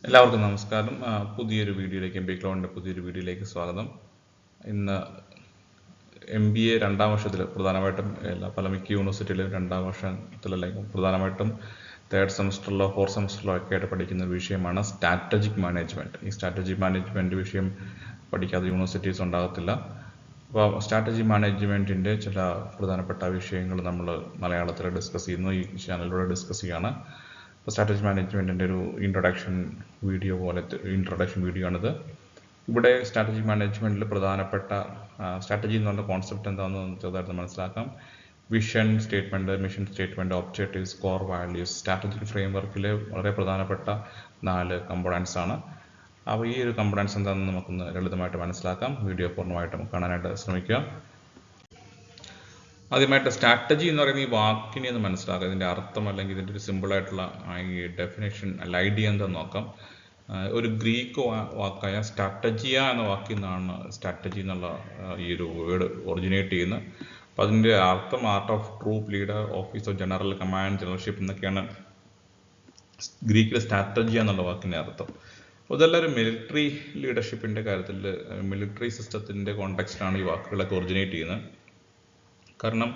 എല്ലാവർക്കും നമസ്കാരം. പുതിയൊരു വീഡിയോയിലേക്ക് MBA ക്ലൗഡിൻ്റെ പുതിയൊരു വീഡിയോയിലേക്ക് സ്വാഗതം. ഇന്ന് MBA രണ്ടാം വർഷത്തിൽ പ്രധാനമായിട്ടും മിക്ക യൂണിവേഴ്സിറ്റിയിലും രണ്ടാം വർഷത്തിലല്ലെങ്കിൽ പ്രധാനമായിട്ടും തേർഡ് സെമസ്റ്ററിലോ ഫോർത്ത് സെമസ്റ്ററിലോ ഒക്കെ ആയിട്ട് പഠിക്കുന്ന ഒരു വിഷയമാണ് സ്ട്രാറ്റജിക് മാനേജ്മെൻറ്റ്. ഈ സ്ട്രാറ്റജിക് മാനേജ്മെൻറ്റ് വിഷയം പഠിക്കാത്ത യൂണിവേഴ്സിറ്റീസ് ഉണ്ടാകത്തില്ല. അപ്പോൾ സ്ട്രാറ്റജി മാനേജ്മെൻറ്റിൻ്റെ ചില പ്രധാനപ്പെട്ട വിഷയങ്ങൾ നമ്മൾ മലയാളത്തിൽ ഡിസ്കസ് ചെയ്യുന്നു, ഈ ചാനലിലൂടെ ഡിസ്കസ് ചെയ്യുകയാണ്. അപ്പോൾ സ്ട്രാറ്റജി മാനേജ്മെൻറ്റിൻ്റെ ഒരു ഇൻട്രൊഡക്ഷൻ വീഡിയോ ആണിത്. ഇവിടെ സ്ട്രാറ്റജി മാനേജ്മെൻറ്റിൽ പ്രധാനപ്പെട്ട സ്ട്രാറ്റജി എന്ന് പറഞ്ഞ കോൺസെപ്റ്റ് എന്താണെന്ന് ചെറുതായിട്ട് മനസ്സിലാക്കാം. Vision statement, mission statement, objectives, core values, strategic ഫ്രെയിംവർക്കിൽ വളരെ പ്രധാനപ്പെട്ട 4 കമ്പോണൻസ് ആണ്. അപ്പോൾ ഈ ഒരു കമ്പോണൻസ് എന്താണെന്ന് നമുക്കൊന്ന് ലളിതമായിട്ട് മനസ്സിലാക്കാം. വീഡിയോ പൂർണ്ണമായിട്ടും കാണാനായിട്ട് ശ്രമിക്കുക. ആദ്യമായിട്ട് സ്ട്രാറ്റജി എന്ന് പറയുന്ന ഈ വാക്കിനെ ഒന്ന് മനസ്സിലാക്കുക, ഇതിൻ്റെ അർത്ഥം അല്ലെങ്കിൽ ഇതിൻ്റെ ഒരു സിമ്പിളായിട്ടുള്ള ഈ ഡെഫിനേഷൻ അല്ല ഐഡിയ എന്താന്ന് നോക്കാം. ഒരു ഗ്രീക്ക് വാക്കായ സ്ട്രാറ്റജിയ എന്ന വാക്കിൽ നിന്നാണ് സ്ട്രാറ്റജി എന്നുള്ള ഈ ഒരു വേർഡ് ഒറിജിനേറ്റ് ചെയ്യുന്നത്. അപ്പോൾ അതിൻ്റെ അർത്ഥം art of troop leader, office of general command, generalship എന്നൊക്കെയാണ് ഗ്രീക്കിലെ സ്ട്രാറ്റജിയ എന്നുള്ള വാക്കിൻ്റെ അർത്ഥം. അപ്പോൾ ഇതെല്ലാം ഒരു മിലിറ്ററി ലീഡർഷിപ്പിൻ്റെ കാര്യത്തിൽ മിലിറ്ററി സിസ്റ്റത്തിൻ്റെ കോണ്ടെക്സ്റ്റിലാണ് ഈ വാക്കുകളൊക്കെ ഒറിജിനേറ്റ് ചെയ്യുന്നത്. കാരണം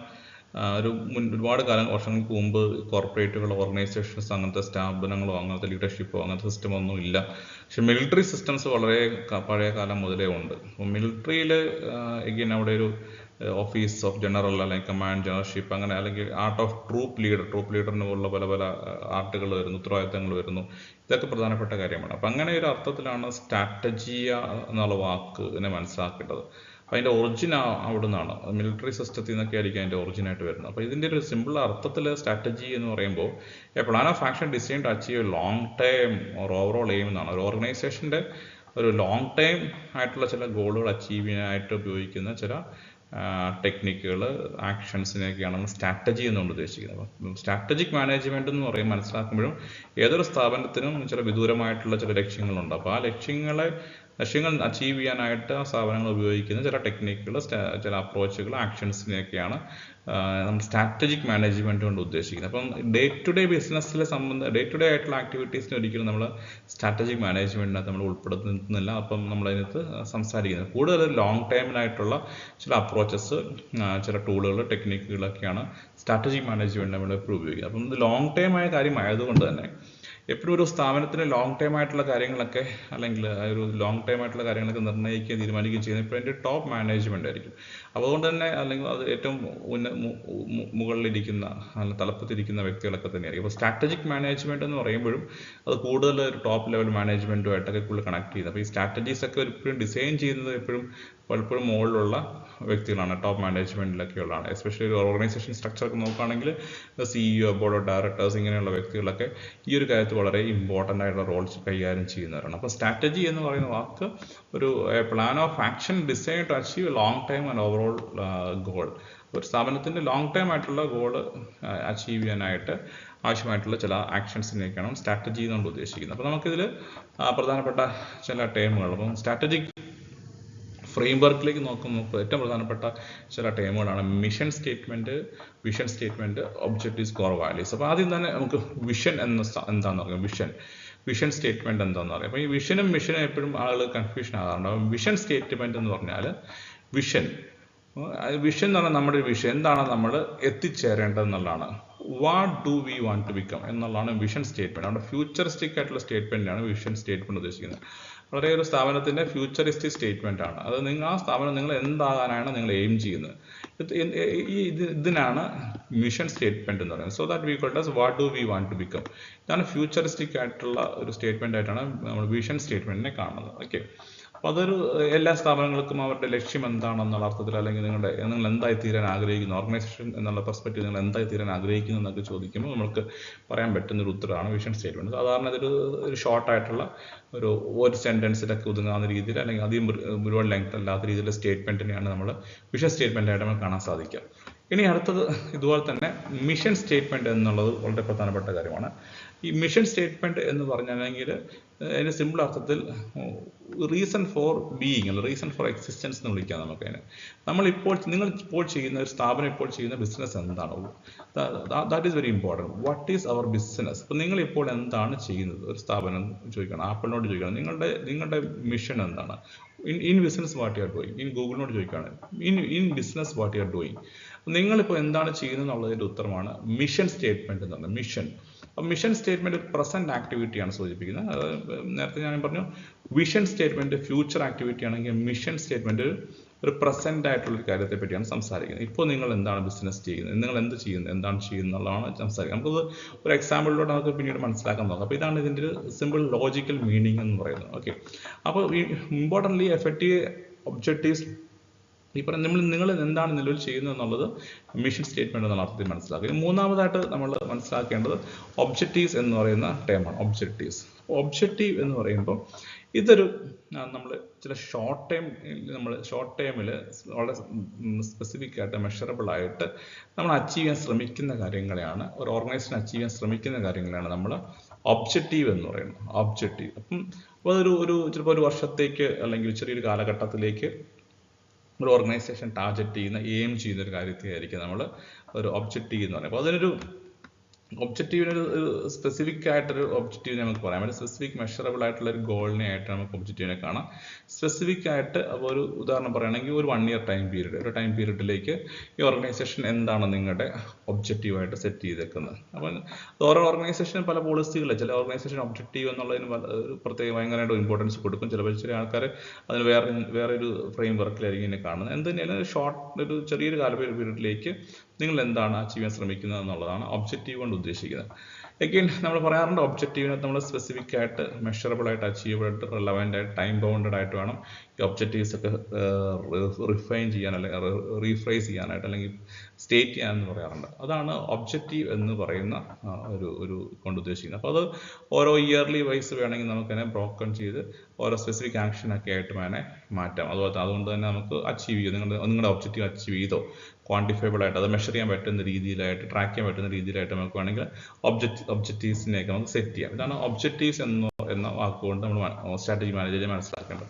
ഒരുപാട് വർഷങ്ങൾക്ക് മുമ്പ് കോർപ്പറേറ്റുകളോ ഓർഗനൈസേഷൻസ് അങ്ങനത്തെ സ്ഥാപനങ്ങളോ അങ്ങനത്തെ ലീഡർഷിപ്പോ അങ്ങനത്തെ സിസ്റ്റമോ ഒന്നും ഇല്ല. പക്ഷെ മിലിറ്ററി സിസ്റ്റംസ് വളരെ പഴയ കാലം മുതലേ ഉണ്ട്. അപ്പോൾ മിലിറ്ററിയിൽ എഗെയിൻ അവിടെ ഒരു ഓഫീസ് ഓഫ് ജനറൽ അല്ലെങ്കിൽ കമാൻഡ്, ജനറൽഷിപ്പ്, അങ്ങനെ അല്ലെങ്കിൽ ആർട്ട് ഓഫ് ട്രൂപ്പ് ലീഡറിന് പോലുള്ള പല പല ആർട്ടുകൾ വരുന്നു, ഉത്തരവാദിത്തങ്ങൾ വരുന്നു. ഇതൊക്കെ പ്രധാനപ്പെട്ട കാര്യമാണ്. അപ്പം അങ്ങനെ ഒരു അർത്ഥത്തിലാണ് സ്ട്രാറ്റജിയ എന്നുള്ള വാക്കിനെ മനസ്സിലാക്കേണ്ടത്. അതിൻ്റെ ഒറിജിൻ അവിടെ നിന്നാണ്, മിലിറ്ററി സിസ്റ്റത്തിൽ നിന്നൊക്കെ ആയിരിക്കും അതിൻ്റെ ഒറിജിനായിട്ട് വരുന്നത്. അപ്പോൾ ഇതിൻ്റെ ഒരു സിമ്പിൾ അർത്ഥത്തിൽ സ്ട്രാറ്റജി എന്ന് പറയുമ്പോൾ a plan of action design to achieve long time or overall aim എന്നാണ്. ഒരു ഓർഗനൈസേഷൻ്റെ ഒരു ലോങ് ടൈം ആയിട്ടുള്ള ചില ഗോളുകൾ അച്ചീവ് ചെയ്യാനായിട്ട് ഉപയോഗിക്കുന്ന ചില ടെക്നിക്കുകൾ, ആക്ഷൻസിനെയൊക്കെയാണ് നമ്മൾ സ്ട്രാറ്റജി എന്നുകൊണ്ട് ഉദ്ദേശിക്കുന്നത്. അപ്പം സ്ട്രാറ്റജിക് മാനേജ്മെൻറ്റ് എന്ന് പറയുമ്പോൾ മനസ്സിലാക്കുമ്പോഴും ഏതൊരു സ്ഥാപനത്തിനും ചില വിദൂരമായിട്ടുള്ള ചില ലക്ഷ്യങ്ങളുണ്ട്. അപ്പോൾ ആ ലക്ഷ്യങ്ങൾ അച്ചീവ് ചെയ്യാനായിട്ട് ആ സ്ഥാപനങ്ങൾ ഉപയോഗിക്കുന്ന ചില ടെക്നിക്കുകൾ, ചില അപ്രോച്ചുകൾ, ആക്ഷൻസിനെയൊക്കെയാണ് നമ്മൾ സ്ട്രാറ്റജിക് മാനേജ്മെൻറ്റ് കൊണ്ട് ഉദ്ദേശിക്കുന്നത്. അപ്പം ഡേ ടു ഡേ ബിസിനസ്സിലെ ഡേ ടു ഡേ ആയിട്ടുള്ള ആക്ടിവിറ്റീസിന് ഒരിക്കലും നമ്മൾ സ്ട്രാറ്റജിക് മാനേജ്മെൻറ്റിനകത്ത് നമ്മൾ ഉൾപ്പെടുത്തുന്നില്ല. അപ്പം നമ്മളതിനകത്ത് സംസാരിക്കുന്നത് കൂടുതൽ ലോങ് ടൈമിനായിട്ടുള്ള ചില അപ്രോച്ചസ്, ചില ടൂളുകൾ, ടെക്നിക്കുകളൊക്കെയാണ് സ്ട്രാറ്റജിക് മാനേജ്മെൻറ്റ് നമ്മൾ എപ്പോഴും ഉപയോഗിക്കുന്നത്. അപ്പം ഇത് ലോങ് ടൈം ആയ കാര്യമായതുകൊണ്ട് തന്നെ എപ്പോഴും ഒരു സ്ഥാപനത്തിന് ലോങ് ടൈം ആയിട്ടുള്ള കാര്യങ്ങളൊക്കെ അല്ലെങ്കിൽ ഒരു ലോങ് ടൈം ആയിട്ടുള്ള കാര്യങ്ങളൊക്കെ നിർണ്ണയിക്കുകയും തീരുമാനിക്കുകയും ചെയ്യുന്നത് ഇപ്പോൾ അതിൻ്റെ ടോപ്പ് മാനേജ്മെൻ്റ് ആയിരിക്കും. അതുകൊണ്ട് തന്നെ അല്ലെങ്കിൽ അത് ഏറ്റവും മുകളിലിരിക്കുന്ന അല്ലെങ്കിൽ തലപ്പത്തിരിക്കുന്ന വ്യക്തികളൊക്കെ തന്നെയായിരിക്കും. അപ്പോൾ സ്ട്രാറ്റജിക് മാനേജ്മെൻറ്റ് എന്ന് പറയുമ്പോഴും അത് കൂടുതൽ ഒരു ടോപ്പ് ലെവൽ മാനേജ്മെൻറ്റുമായിട്ടൊക്കെ കൂടുതൽ കണക്ട് ചെയ്യുന്നത്. അപ്പോൾ ഈ സ്ട്രാറ്റജീസ് ഒക്കെ എപ്പോഴും ഡിസൈൻ ചെയ്യുന്നത് പലപ്പോഴും മുകളിലുള്ള വ്യക്തികളാണ്, ടോപ്പ് മാനേജ്മെൻറ്റിലൊക്കെ ഉള്ളതാണ്. എസ്പെഷ്യലി ഒരു ഓർഗനൈസേഷൻ സ്ട്രക്ചറൊക്കെ നോക്കുകയാണെങ്കിൽ CEO, ബോർഡ് ഓഫ് ഡയറക്ടേഴ്സ്, ഇങ്ങനെയുള്ള വ്യക്തികളൊക്കെ ഈ ഒരു കാര്യത്തിൽ വളരെ ഇമ്പോർട്ടൻ്റ് ആയിട്ടുള്ള റോൾസ് കൈകാര്യം ചെയ്യുന്നവരാണ്. അപ്പോൾ സ്ട്രാറ്റജി എന്ന് പറയുന്ന വാക്ക് ഒരു plan of action design to achieve long time and overall goal. ഒരു സ്ഥാപനത്തിൻ്റെ ലോങ് ടൈം ആയിട്ടുള്ള ഗോൾ അച്ചീവ് ചെയ്യാനായിട്ട് ആവശ്യമായിട്ടുള്ള ചില ആക്ഷൻസിനെയൊക്കെയാണ് സ്ട്രാറ്റജി എന്നുകൊണ്ട് ഉദ്ദേശിക്കുന്നത്. അപ്പോൾ നമുക്കിതിൽ പ്രധാനപ്പെട്ട ചില ടേമുകൾ, അപ്പം സ്ട്രാറ്റജിക് ഫ്രെയിംവർക്കിലേക്ക് നോക്കുമ്പോൾ ഏറ്റവും പ്രധാനപ്പെട്ട ചില ടേമുകളാണ് mission statement, vision statement, objectives, core values. അപ്പോൾ ആദ്യം തന്നെ നമുക്ക് വിഷൻ എന്താണെന്ന് പറയാം. വിഷൻ സ്റ്റേറ്റ്മെൻറ്റ് എന്താണെന്ന് പറയാം. അപ്പോൾ ഈ വിഷനും മിഷനും എപ്പോഴും ആളുകൾ കൺഫ്യൂഷൻ ആകാറുണ്ട്. വിഷൻ സ്റ്റേറ്റ്മെൻറ്റ് എന്ന് പറഞ്ഞാൽ വിഷൻ എന്ന് പറഞ്ഞാൽ നമ്മുടെ ഒരു വിഷൻ എന്താണ് നമ്മൾ എത്തിച്ചേരേണ്ടതെന്നുള്ളതാണ്. What do we want to become എന്നുള്ളതാണ് വിഷൻ സ്റ്റേറ്റ്മെൻറ്റ്. നമ്മുടെ ഫ്യൂച്ചറിസ്റ്റിക് ആയിട്ടുള്ള സ്റ്റേറ്റ്മെൻറ്റാണ് വിഷൻ സ്റ്റേറ്റ്മെൻറ്റ് ഉദ്ദേശിക്കുന്നത്. വളരെ ഒരു സ്ഥാപനത്തിൻ്റെ ഫ്യൂച്ചറിസ്റ്റിക് സ്റ്റേറ്റ്മെൻ്റ് ആണ് അത്. ആ സ്ഥാപനം നിങ്ങൾ എന്താകാനാണ് നിങ്ങൾ എയിം ചെയ്യുന്നത്, ഇതിനാണ് മിഷൻ സ്റ്റേറ്റ്മെൻറ്റ് എന്ന് പറയുന്നത്. So that we called as what do we want to become. ഇതാണ് ഫ്യൂച്ചറിസ്റ്റിക് ആയിട്ടുള്ള ഒരു സ്റ്റേറ്റ്മെൻ്റ് ആയിട്ടാണ് നമ്മൾ വിഷൻ സ്റ്റേറ്റ്മെൻറ്റിനെ കാണുന്നത്. ഓക്കെ, അപ്പോൾ അതൊരു എല്ലാ സ്ഥാപനങ്ങൾക്കും അവരുടെ ലക്ഷ്യം എന്താണെന്നുള്ള അർത്ഥത്തിൽ, അല്ലെങ്കിൽ നിങ്ങൾ എന്തായി തീരാൻ ആഗ്രഹിക്കുന്നു, ഓർഗനൈസേഷൻ എന്നുള്ള പെർസ്പെക്റ്റീവ് നിങ്ങൾ എന്തായി തീരാൻ ആഗ്രഹിക്കുന്നു എന്നൊക്കെ ചോദിക്കുമ്പോൾ നമുക്ക് പറയാൻ പറ്റുന്നൊരു ഉത്തരമാണ് വിഷൻ സ്റ്റേറ്റ്മെൻറ്റ്. സാധാരണ ഒരു ഷോർട്ടായിട്ടുള്ള ഒരു സെൻറ്റൻസിലൊക്കെ ഒതുങ്ങാവുന്ന രീതിയിൽ, അല്ലെങ്കിൽ അധികം ഒരുപാട് ലെങ്ത് അല്ലാത്ത രീതിയിലുള്ള സ്റ്റേറ്റ്മെൻറ്റിനെയാണ് നമ്മൾ വിഷൻ സ്റ്റേറ്റ്മെൻറ്റായിട്ട് നമുക്ക് കാണാൻ സാധിക്കുക. ഇനി അടുത്തത് ഇതുപോലെ തന്നെ മിഷൻ സ്റ്റേറ്റ്മെൻറ്റ് എന്നുള്ളത് വളരെ പ്രധാനപ്പെട്ട കാര്യമാണ്. ഈ മിഷൻ സ്റ്റേറ്റ്മെന്റ് എന്ന് പറഞ്ഞാണെങ്കിൽ അതിന് സിമ്പിൾ അർത്ഥത്തിൽ റീസൺ ഫോർ ബീയിങ് അല്ല റീസൺ ഫോർ എക്സിസ്റ്റൻസ് എന്ന് വിളിക്കാം നമുക്ക് അതിനെ. നിങ്ങൾ ഇപ്പോൾ ചെയ്യുന്ന ഒരു സ്ഥാപനം ഇപ്പോൾ ചെയ്യുന്ന ബിസിനസ് എന്താണ്, that is very important. What is our business? അപ്പോൾ നിങ്ങൾ ഇപ്പോൾ എന്താണ് ചെയ്യുന്നത്? ഒരു സ്ഥാപനം ചോദിക്കണം, ആപ്പിളിനോട് ചോദിക്കണം നിങ്ങളുടെ മിഷൻ എന്താണ്? In business what you are doing. In ഗൂഗിളിനോട് ചോദിക്കുകയാണ് in business what you are doing. നിങ്ങളിപ്പോൾ എന്താണ് ചെയ്യുന്നത് എന്നുള്ളതിൻ്റെ ഉത്തരമാണ് മിഷൻ സ്റ്റേറ്റ്മെന്റ് എന്ന് പറയുന്നത്. മിഷൻ. അപ്പോൾ മിഷൻ സ്റ്റേറ്റ്മെന്റ് ഒരു പ്രസന്റ് ആക്ടിവിറ്റിയാണ് സൂചിപ്പിക്കുന്നത്. നേരത്തെ ഞാൻ പറഞ്ഞു വിഷൻ സ്റ്റേറ്റ്മെന്റ് ഫ്യൂച്ചർ ആക്ടിവിറ്റി ആണെങ്കിൽ മിഷൻ സ്റ്റേറ്റ്മെന്റ് ഒരു പ്രസന്റ് ആയിട്ടുള്ള ഒരു കാര്യത്തെ പറ്റിയാണ് സംസാരിക്കുന്നത്. ഇപ്പോൾ നിങ്ങൾ എന്താണ് ബിസിനസ് ചെയ്യുന്നത്, നിങ്ങൾ എന്ത് ചെയ്യുന്നത്, എന്താണ് ചെയ്യുന്നതാണ് സംസാരിക്കുന്നത്. നമുക്കത് ഒരു എക്സാമ്പിളിലൂടെ നമുക്ക് പിന്നീട് മനസ്സിലാക്കാൻ നോക്കാം. അപ്പോൾ ഇതാണ് ഇതിൻ്റെ ഒരു സിമ്പിൾ ലോജിക്കൽ മീനിങ് എന്ന് പറയുന്നത്. ഓക്കെ, അപ്പോൾ ഇമ്പോർട്ടൻ്റ്ലി എഫക്റ്റീവ് ഒബ്ജക്റ്റീവ്സ് ഈ പറഞ്ഞ നിങ്ങൾ എന്താണ് നിലവിൽ ചെയ്യുന്നത് എന്നുള്ളത് മിഷൻ സ്റ്റേറ്റ്മെന്റ് എന്നുള്ള അർത്ഥത്തിൽ മനസ്സിലാക്കുക. മൂന്നാമതായിട്ട് നമ്മൾ മനസ്സിലാക്കേണ്ടത് ഒബ്ജക്റ്റീവ്സ് എന്ന് പറയുന്ന ടേമാണ്. ഒബ്ജക്റ്റീവ് എന്ന് പറയുമ്പോൾ ഇതൊരു നമ്മൾ ചില ഷോർട്ട് ടൈമിൽ വളരെ സ്പെസിഫിക് ആയിട്ട് മെഷറബിൾ ആയിട്ട് നമ്മൾ അച്ചീവ് ചെയ്യാൻ ശ്രമിക്കുന്ന കാര്യങ്ങളെയാണ്, ഒരു ഓർഗനൈസേഷൻ അച്ചീവ് ചെയ്യാൻ ശ്രമിക്കുന്ന കാര്യങ്ങളാണ് നമ്മൾ ഒബ്ജക്റ്റീവ് എന്ന് പറയുന്നത്. ഒബ്ജക്റ്റീവ് അപ്പോൾ ഒരു ചിലപ്പോൾ ഒരു വർഷത്തേക്ക് അല്ലെങ്കിൽ ചെറിയൊരു കാലഘട്ടത്തിലേക്ക് ഒരു ഓർഗനൈസേഷൻ ടാർഗറ്റ് ചെയ്യുന്ന എയിം ചെയ്യുന്ന ഒരു കാര്യത്തെയായിരിക്കും നമ്മൾ ഒരു ഒബ്ജക്റ്റീവ് എന്ന് പറയുന്നത്. അപ്പോൾ അതിനൊരു ഒബ്ജക്റ്റീവിനൊരു സ്പെസിഫിക് ആയിട്ടൊരു ഒബ്ജക്റ്റീവ് നമുക്ക് പറയാം. ഒരു സ്പെസിഫിക് മെഷറബിൾ ആയിട്ടുള്ള ഒരു ഗോളിനെ ആയിട്ട് നമുക്ക് ഒബ്ജക്റ്റീവിനെ കാണാം. സ്പെസിഫിക് ആയിട്ട് അപ്പോൾ ഒരു ഉദാഹരണം പറയുകയാണെങ്കിൽ ഒരു 1 ഇയർ ടൈം പീരീഡ്, ഒരു ടൈം പീരീഡിലേക്ക് ഈ ഓർഗനൈസേഷൻ എന്താണ് നിങ്ങളുടെ ഒബ്ജക്റ്റീവായിട്ട് സെറ്റ് ചെയ്തേക്കുന്നത്. അപ്പം ഓരോ ഓർഗനൈസേഷനും പല പോളിസികളില്ല. ചില ഓർഗനൈസേഷൻ ഒബ്ജക്റ്റീവ് എന്നുള്ളതിന് ഒരു പ്രത്യേക ഭയങ്കരമായിട്ട് ഇമ്പോർട്ടൻസ് കൊടുക്കും. ചില ആൾക്കാർ അതിന് വേറൊരു ഫ്രെയിം വർക്കിലായിരിക്കും ഇതിനെ കാണുന്നത്. എന്തുതന്നെയാലും ഒരു ചെറിയൊരു കാല പീരീഡിലേക്ക് നിങ്ങൾ എന്താണ് അച്ചീവ് ചെയ്യാൻ ശ്രമിക്കുന്നത് എന്നുള്ളതാണ് ഒബ്ജക്റ്റീവ് കൊണ്ട് ഉദ്ദേശിക്കുന്നത്. എഗെയിൻ നമ്മൾ പറയാറുണ്ട് ഒബ്ജക്റ്റീവിനെ നമ്മൾ സ്പെസിഫിക് ആയിട്ട് മെഷറബിൾ ആയിട്ട് അച്ചീവബിൾ ആയിട്ട് റിലവൻ്റ് ആയിട്ട് ടൈം ബൗണ്ടഡ് ആയിട്ട് വേണം ഈ ഒബ്ജക്റ്റീവ്സ് ഒക്കെ റിഫൈൻ ചെയ്യാൻ അല്ലെങ്കിൽ റീഫ്രൈസ് ചെയ്യാനായിട്ട് അല്ലെങ്കിൽ സ്റ്റേറ്റ് ചെയ്യാനെന്ന് പറയാറുണ്ട്. അതാണ് ഒബ്ജക്റ്റീവ് എന്ന് പറയുന്ന ഒരു കൊണ്ട് ഉദ്ദേശിക്കുന്നത്. അപ്പോൾ അത് ഓരോ ഇയർലി വൈസ് വേണമെങ്കിൽ നമുക്കതിനെ ബ്രോക്കൺ ചെയ്ത് ഓരോ സ്പെസിഫിക് ആക്ഷനൊക്കെ ആയിട്ട് അതിനെ മാറ്റാം. അതുകൊണ്ട് തന്നെ നമുക്ക് അച്ചീവ് ചെയ്യും, നിങ്ങളുടെ ഒബ്ജക്റ്റീവ് അച്ചീവ് ചെയ്തോ ക്വാണ്ടിഫൈബിൾ ആയിട്ട് അത് മെഷർ ചെയ്യാൻ പറ്റുന്ന രീതിയിലായിട്ട് ട്രാക്ക് ചെയ്യാൻ പറ്റുന്ന രീതിയിലായിട്ട് നമുക്ക് വേണമെങ്കിൽ ഒബ്ജക്റ്റീവ്സിനെയൊക്കെ നമുക്ക് സെറ്റ് ചെയ്യാം. ഇതാണ് ഒബ്ജക്റ്റീവ്സ് എന്ന വാക്കുകൊണ്ട് നമ്മൾ സ്ട്രാറ്റജി മാനേജറെ മനസ്സിലാക്കേണ്ടത്.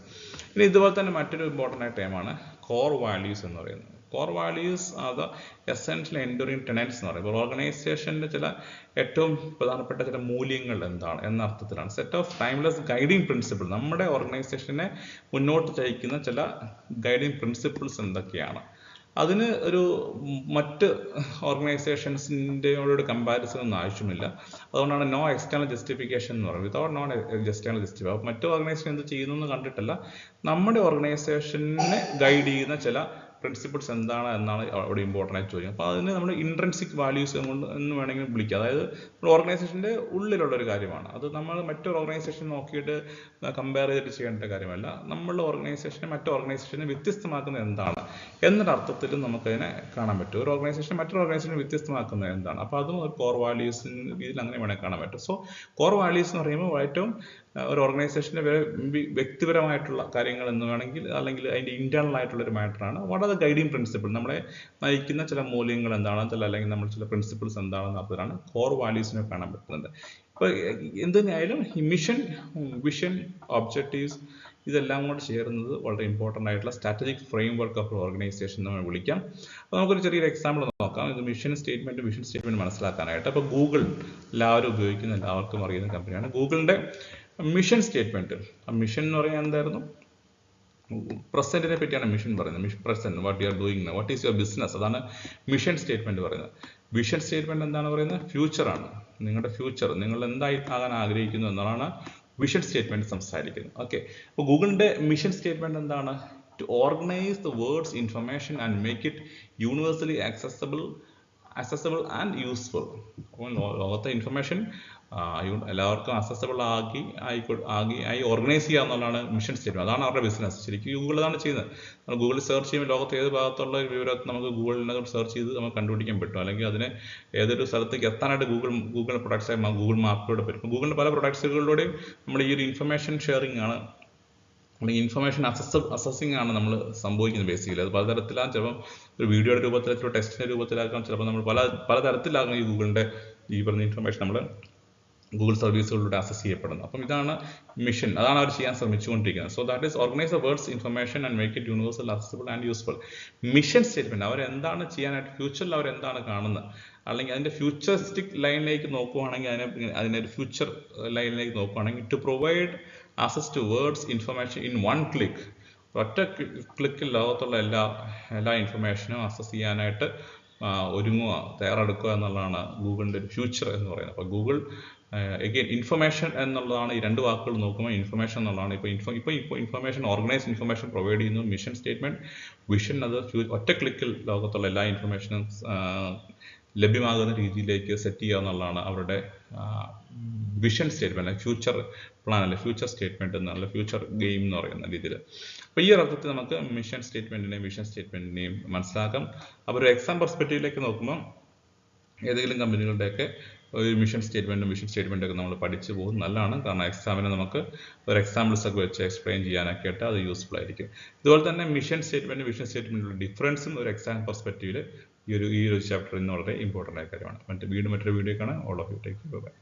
ഇനി ഇതുപോലെ തന്നെ മറ്റൊരു ഇമ്പോർട്ടൻ്റ് ആയ ടൈമാണ് കോർ വാല്യൂസ് എന്ന് പറയുന്നത്. Core values are the essential enduring ടെനൻസ് എന്ന് പറയുമ്പോൾ ഓർഗനൈസേഷൻ്റെ ചില ഏറ്റവും പ്രധാനപ്പെട്ട ചില മൂല്യങ്ങൾ എന്താണ് എന്ന അർത്ഥത്തിലാണ്. Set of timeless guiding principle, നമ്മുടെ ഓർഗനൈസേഷനെ മുന്നോട്ട് ചലിക്കുന്ന ചില ഗൈഡിങ് പ്രിൻസിപ്പിൾസ് എന്തൊക്കെയാണ്. അതിന് മറ്റ് ഓർഗനൈസേഷൻസിൻ്റെയോട് കമ്പാരിസൺ ഒന്നും ആവശ്യമില്ല. അതുകൊണ്ടാണ് നോ എക്സ്റ്റേണൽ ജസ്റ്റിഫിക്കേഷൻ എന്ന് പറയുന്നത്. Without no external justification. അപ്പോൾ മറ്റു ഓർഗനൈസേഷൻ എന്ത് ചെയ്യുന്നു എന്ന് കണ്ടിട്ടല്ല, നമ്മുടെ ഓർഗനൈസേഷനെ ഗൈഡ് ചെയ്യുന്ന ചില പ്രിൻസിപ്പിൾസ് എന്താണ് എന്നാണ് അവിടെ ഇമ്പോർട്ടൻ്റ് ആയിട്ട് ചോദിക്കുന്നത്. അപ്പോൾ അതിന് നമ്മൾ ഇൻട്രൻസിക് വാല്യൂസ് എന്ന് വേണമെങ്കിൽ വിളിക്കുക. അതായത് നമ്മുടെ ഓർഗനൈസേഷൻ്റെ ഉള്ളിലുള്ള ഒരു കാര്യമാണ്. അത് നമ്മൾ മറ്റൊരു ഓർഗനൈസേഷൻ നോക്കിയിട്ട് കമ്പയർ ചെയ്തിട്ട് ചെയ്യേണ്ട കാര്യമല്ല. നമ്മളുടെ ഓർഗനൈസേഷനെ മറ്റു ഓർഗനൈസേഷനെ വ്യത്യസ്തമാക്കുന്നത് എന്താണ് എന്നൊരു അർത്ഥത്തിലും നമുക്കതിനെ കാണാൻ പറ്റും. ഒരു ഓർഗനൈസേഷൻ മറ്റൊരു ഓർഗനൈസേഷനെ വ്യത്യസ്തമാക്കുന്നത് എന്താണ്, അപ്പോൾ അതും ഒരു കോർ വാല്യൂസിൻ്റെ രീതിയിൽ അങ്ങനെ വേണമെങ്കിൽ കാണാൻ പറ്റും. സോ കോർ വാല്യൂസ് എന്ന് പറയുമ്പോൾ ഏറ്റവും ഒരു ഓർഗനൈസേഷൻ്റെ വ്യക്തിപരമായിട്ടുള്ള കാര്യങ്ങൾ എന്ന് വേണമെങ്കിൽ അല്ലെങ്കിൽ അതിൻ്റെ ഇൻറ്റേർണൽ ആയിട്ടുള്ള ഒരു മാറ്ററാണ്. What are the guiding principle, നമ്മളെ നയിക്കുന്ന ചില മൂല്യങ്ങൾ എന്താണ് അല്ലെങ്കിൽ നമ്മൾ ചില പ്രിൻസിപ്പിൾസ് എന്താണെന്ന് അർത്ഥത്തിലാണ് കോർ വാല്യൂസിനെ കാണാൻ പറ്റുന്നത്. ഇപ്പോൾ എന്തുതന്നെയായാലും ഈ മിഷൻ, വിഷൻ, ഒബ്ജക്റ്റീവ്സ് ഇതെല്ലാം കൂടെ ചേരുന്നത് വളരെ ഇമ്പോർട്ടൻ്റ് ആയിട്ടുള്ള strategic frame work of organisation എന്ന് വിളിക്കാം. അപ്പോൾ നമുക്കൊരു ചെറിയൊരു എക്സാമ്പിൾ നോക്കാം. ഇത് വിഷൻ സ്റ്റേറ്റ്മെൻറ്റ് മനസ്സിലാക്കാനായിട്ട്. അപ്പോൾ ഗൂഗിൾ എല്ലാവരും ഉപയോഗിക്കുന്ന എല്ലാവർക്കും അറിയുന്ന കമ്പനിയാണ്. ഗൂഗിളിൻ്റെ മിഷൻ സ്റ്റേറ്റ്മെൻറ്റ്, ആ മിഷൻ എന്ന് പറയാൻ എന്തായിരുന്നു, പ്രസന്റിനെ പറ്റിയാണ് മിഷൻ പറയുന്നത്. Present, what you are doing, what is your business, അതാണ് മിഷൻ സ്റ്റേറ്റ്മെന്റ് പറയുന്നത്. വിഷൻ സ്റ്റേറ്റ്മെന്റ് എന്താണ് പറയുന്നത്, ഫ്യൂച്ചറാണ്. നിങ്ങളുടെ ഫ്യൂച്ചർ, നിങ്ങൾ എന്തായി ആകാൻ ആഗ്രഹിക്കുന്നു എന്നതാണ് വിഷൻ സ്റ്റേറ്റ്മെന്റ് സംസാരിക്കുന്നത്. ഓക്കെ, അപ്പോൾ ഗൂഗിളിന്റെ മിഷൻ സ്റ്റേറ്റ്മെന്റ് എന്താണ്, to organise the words information and make it universally accessible and useful. അപ്പോൾ ലോകത്തെ ഇൻഫർമേഷൻ എല്ലാവർക്കും അക്സസബിൾ ആയി ഓർഗനൈസ് ചെയ്യുക എന്നുള്ളതാണ് മിഷൻ സ്റ്റേറ്റ്മെന്റ്. അതാണ് അവരുടെ ബിസിനസ്. ശരിക്കും ഗൂഗിൾ അതാണ് ചെയ്യുന്നത്. നമ്മൾ ഗൂഗിളിൽ സെർച്ച് ചെയ്യുമ്പോൾ ലോകത്ത് ഏത് ഭാഗത്തുള്ള വിവരത്തെ നമുക്ക് ഗൂഗിളിനകത്ത് സെർച്ച് ചെയ്ത് നമുക്ക് കണ്ടുപിടിക്കാൻ പറ്റും. അല്ലെങ്കിൽ അതിനെ ഏതൊരു സ്ഥലത്തേക്ക് എത്താനായിട്ട് ഗൂഗിൾ പ്രൊഡക്ട്സ് ഗൂഗിൾ മാപ്പിലൂടെ പറ്റും. ഗൂഗിളിൻ്റെ പല പ്രൊഡക്ട്സുകളിലൂടെയും നമ്മൾ ഈ ഒരു ഇൻഫർമേഷൻ ഷെയറിംഗ് ആണ്, ഇൻഫർമേഷൻ അസസിങ് ആണ് നമ്മൾ സംഭവിക്കുന്നത്. ബേസിക്കലി അത് പലതരത്തിലാണ്. ചിലപ്പം ഒരു വീഡിയോയുടെ രൂപത്തിൽ, ചിലപ്പോൾ ടെക്സ്റ്റിൻ്റെ രൂപത്തിലാക്കാം, ചിലപ്പോൾ നമ്മൾ പലതരത്തിലാകും ഈ ഗൂഗിളിൻ്റെ ഈ പറഞ്ഞ ഇൻഫർമേഷൻ നമ്മൾ ഗൂഗിൾ സർവീസുകളിലൂടെ ആക്സസ് ചെയ്യപ്പെടുന്നത്. അപ്പം ഇതാണ് മിഷൻ, അതാണ് അവർ ചെയ്യാൻ ശ്രമിച്ചുകൊണ്ടിരിക്കുന്നത്. So that is organise the words information and make it universal, accessible and useful. Mission statement അവർ എന്താണ് ചെയ്യാനായിട്ട് ഫ്യൂച്ചറിൽ അവർ എന്താണ് കാണുന്നത്, അല്ലെങ്കിൽ അതിൻ്റെ ഫ്യൂച്ചറിസ്റ്റിക് ലൈനിലേക്ക് നോക്കുവാണെങ്കിൽ അതിൻ്റെ ഒരു ഫ്യൂച്ചർ ലൈനിലേക്ക് നോക്കുവാണെങ്കിൽ to provide access to world's information in one click. ഒറ്റ ക്ലിക്കിൽ ലോകത്തുള്ള എല്ലാ ഇൻഫർമേഷനും ആക്സസ് ചെയ്യാനായിട്ട് തയ്യാറെടുക്കുക എന്നുള്ളതാണ് ഗൂഗിളിൻ്റെ ഒരു ഫ്യൂച്ചർ എന്ന് പറയുന്നത്. അപ്പോൾ ഗൂഗിൾ എഗെയിൻ ഇൻഫർമേഷൻ എന്നുള്ളതാണ്, ഈ രണ്ട് വാക്കുകൾ നോക്കുമ്പോൾ ഇൻഫർമേഷൻ എന്നുള്ളതാണ്. ഇപ്പോൾ ഇൻഫർമേഷൻ, ഓർഗനൈസ് ഇൻഫർമേഷൻ പ്രൊവൈഡ് ചെയ്യുന്നു. മിഷൻ സ്റ്റേറ്റ്മെന്റ്, വിഷൻ അത് ഒറ്റ ക്ലിക്കിൽ ലോകത്തുള്ള എല്ലാ ഇൻഫർമേഷനും ലഭ്യമാകുന്ന രീതിയിലേക്ക് സെറ്റ് ചെയ്യുക എന്നുള്ളതാണ് അവരുടെ വിഷൻ സ്റ്റേറ്റ്മെന്റ്, അല്ലെങ്കിൽ ഫ്യൂച്ചർ പ്ലാൻ, അല്ലെ ഫ്യൂച്ചർ സ്റ്റേറ്റ്മെന്റ് എന്നുള്ള ഫ്യൂച്ചർ ഗെയിം എന്ന് പറയുന്ന രീതിയിൽ. അപ്പോൾ ഈ അർത്ഥത്തിൽ നമുക്ക് മിഷൻ സ്റ്റേറ്റ്മെന്റിനെയും വിഷൻ സ്റ്റേറ്റ്മെന്റിനെയും മനസ്സിലാക്കാം. അപ്പോൾ ഒരു എക്സാം പെർസ്പെക്റ്റീവിലേക്ക് നോക്കുമ്പോൾ ഏതെങ്കിലും കമ്പനികളുടെയൊക്കെ ഒരു മിഷൻ സ്റ്റേറ്റ്മെന്റും വിഷൻ സ്റ്റേറ്റ്മെന്റും ഒക്കെ നമ്മൾ പഠിച്ചു പോകും, നല്ലതാണ്. കാരണം എക്സാമിന് നമുക്ക് ഒരു എക്സാമ്പിൾസ് ഒക്കെ വെച്ച് എക്സ്പ്ലെയിൻ ചെയ്യാനൊക്കെ ആയിട്ട് അത് യൂസ്ഫുൾ ആയിരിക്കും. ഇതുപോലെ തന്നെ മിഷൻ സ്റ്റേറ്റ്മെന്റ്, വിഷൻ സ്റ്റേറ്റ്മെന്റിലുള്ള ഡിഫറൻസും ഒരു എക്സാം പെർസ്പെക്റ്റീവിൽ ഈ ഒരു ചാപ്റ്ററിൽ നിന്ന് വളരെ ഇമ്പോർട്ടൻ്റ് ആയ കാര്യമാണ്. മറ്റൊരു വീഡിയോ കാണാം. All of you take by.